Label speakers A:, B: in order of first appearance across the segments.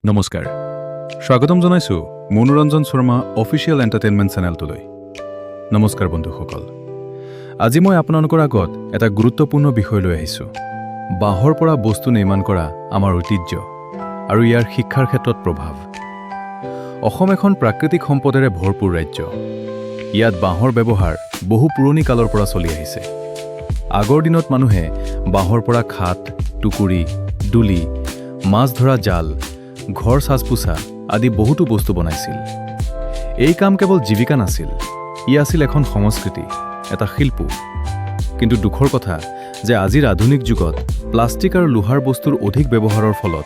A: নমস্কাৰ স্বাগতম জনাইছো মনোৰঞ্জন শৰ্মা অফিচিয়েল এণ্টাৰটেইনমেণ্ট চেনেলটোলৈ নমস্কাৰ বন্ধুসকল আজি মই আপোনালোকৰ আগত এটা গুৰুত্বপূৰ্ণ বিষয় লৈ আহিছো বাঁহৰ পৰা বস্তু নিৰ্মাণ কৰা আমাৰ ঐতিহ্য আৰু ইয়াৰ শিক্ষাৰ ক্ষেত্ৰত প্ৰভাৱ অসম এখন প্ৰাকৃতিক সম্পদেৰে ভৰপূৰ ৰাজ্য ইয়াত বাঁহৰ ব্যৱহাৰ বহু পুৰণি কালৰ পৰা চলি আহিছে আগৰ দিনত মানুহে বাঁহৰ পৰা খাট টুকুৰি দুলি মাছ ধৰা জাল ঘৰ সাজপোছা আদি বহুতো বস্তু বনাইছিল এই কাম কেৱল জীৱিকা নাছিল ই আছিল এখন সংস্কৃতি এটা শিল্প কিন্তু দুখৰ কথা যে আজিৰ আধুনিক যুগত প্লাষ্টিক আৰু লোহাৰ বস্তুৰ অধিক ব্যৱহাৰৰ ফলত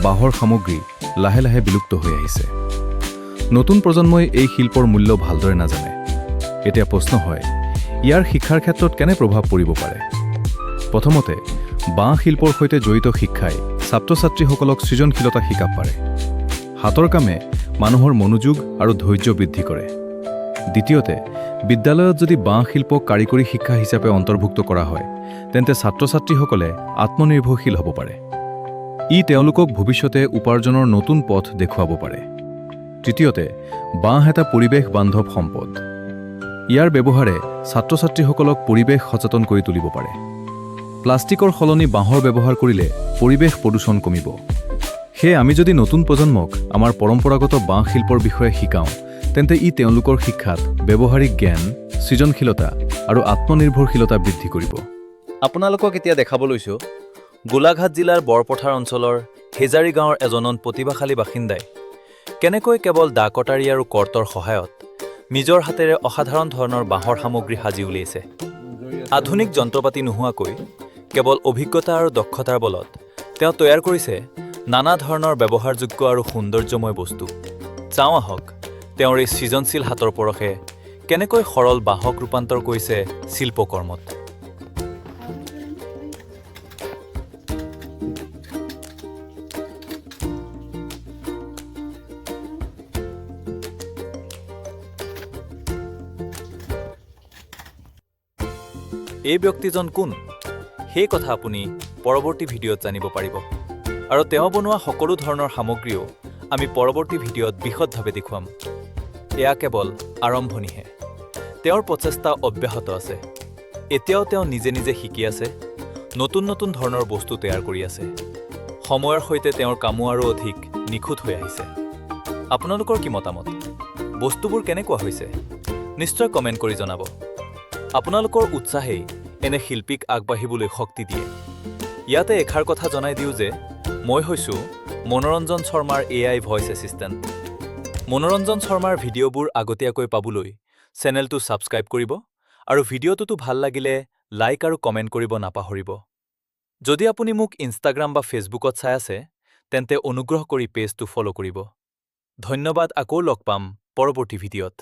A: বাঁহৰ সামগ্ৰী লাহে লাহে বিলুপ্ত হৈ আহিছে নতুন প্ৰজন্মই এই শিল্পৰ মূল্য ভালদৰে নাজানে এতিয়া প্ৰশ্ন হয় ইয়াৰ শিক্ষাৰ ক্ষেত্ৰত কেনে প্ৰভাৱ পৰিব পাৰে প্ৰথমতে বাঁহ শিল্পৰ সৈতে জড়িত শিক্ষাই ছাত্ৰ-ছাত্ৰীসকলক সৃজনশীলতা শিকাব পাৰে হাতৰ কামে মানুহৰ মনোযোগ আৰু ধৈৰ্য বৃদ্ধি কৰে দ্বিতীয়তে বিদ্যালয়ত যদি বাঁহ শিল্পক কাৰিকৰী শিক্ষা হিচাপে অন্তৰ্ভুক্ত কৰা হয় তেন্তে ছাত্ৰ-ছাত্ৰীসকলে আত্মনিৰ্ভৰশীল হ'ব পাৰে ই তেওঁলোকক ভৱিষ্যতে উপাৰ্জনৰ নতুন পথ দেখুৱাব পাৰে তৃতীয়তে বাঁহ এটা পৰিৱেশ বান্ধৱ সম্পদ ইয়াৰ ব্যৱহাৰে ছাত্ৰ-ছাত্ৰীসকলক পৰিৱেশ সচেতন কৰি তুলিব পাৰে প্লাষ্টিকৰ সলনি বাঁহৰ ব্যৱহাৰ কৰিলে পৰিৱেশ প্ৰদূষণ কমিব সেয়ে আমি যদি নতুন প্ৰজন্মক আমাৰ পৰম্পৰাগত বাঁহ শিল্পৰ বিষয়ে শিকাওঁ তেন্তে ই তেওঁলোকৰ শিক্ষাত ব্যৱহাৰিক জ্ঞান সৃজনশীলতা আৰু আত্মনিৰ্ভৰশীলতা বৃদ্ধি কৰিব
B: আপোনালোকক এতিয়া দেখাব লৈছোঁ গোলাঘাট জিলাৰ বৰপথাৰ অঞ্চলৰ হেজাৰী গাঁৱৰ এজনন প্ৰতিভাশালী বাসিন্দাই কেনেকৈ কেৱল দা কটাৰী আৰু কৰ্তৰ সহায়ত নিজৰ হাতেৰে অসাধাৰণ ধৰণৰ বাঁহৰ সামগ্ৰী সাজি উলিয়াইছে আধুনিক যন্ত্ৰপাতি নোহোৱাকৈ কেৱল অভিজ্ঞতা আৰু দক্ষতাৰ বলত তেওঁ তৈয়াৰ কৰিছে নানা ধৰণৰ ব্যৱহাৰযোগ্য আৰু সৌন্দৰ্যময় বস্তু চাওঁ আহক তেওঁৰ এই সৃজনশীল হাতৰ পৰশে কেনেকৈ সৰল বাঁহক ৰূপান্তৰ কৰিছে শিল্পকৰ্মত এই ব্যক্তিজন কোন সেই কথা আপুনি পৰৱৰ্তী ভিডিঅ'ত জানিব পাৰিব আৰু তেওঁ বনোৱা সকলো ধৰণৰ সামগ্ৰীও আমি পৰৱৰ্তী ভিডিঅ'ত বিশদভাৱে দেখুৱাম এয়া কেৱল আৰম্ভণিহে তেওঁৰ প্ৰচেষ্টা অব্যাহত আছে এতিয়াও তেওঁ নিজে নিজে শিকি আছে নতুন নতুন ধৰণৰ বস্তু তৈয়াৰ কৰি আছে সময়ৰ সৈতে তেওঁৰ কামো আৰু অধিক নিখুঁত হৈ আহিছে আপোনালোকৰ কি মতামত বস্তুবোৰ কেনেকুৱা হৈছে নিশ্চয় কমেণ্ট কৰি জনাব আপোনালোকৰ উৎসাহেই এনে শিল্পীক আগবাঢ়িবলৈ শক্তি দিয়ে ইয়াতে এষাৰ কথা জনাই দিওঁ যে মই হৈছোঁ মনোৰঞ্জন শৰ্মাৰ AI ভইচ এছিষ্টেণ্ট মনোৰঞ্জন শৰ্মাৰ ভিডিঅ'বোৰ আগতীয়াকৈ পাবলৈ চেনেলটো ছাবস্ক্ৰাইব কৰিব আৰু ভিডিঅ'টোতো ভাল লাগিলে লাইক আৰু কমেণ্ট কৰিব নাপাহৰিব যদি আপুনি মোক ইনষ্টাগ্ৰাম বা ফেচবুকত চাই আছে তেন্তে অনুগ্ৰহ কৰি পেজটো ফ'ল' কৰিব ধন্যবাদ আকৌ লগ পাম পৰৱৰ্তী ভিডিঅ'ত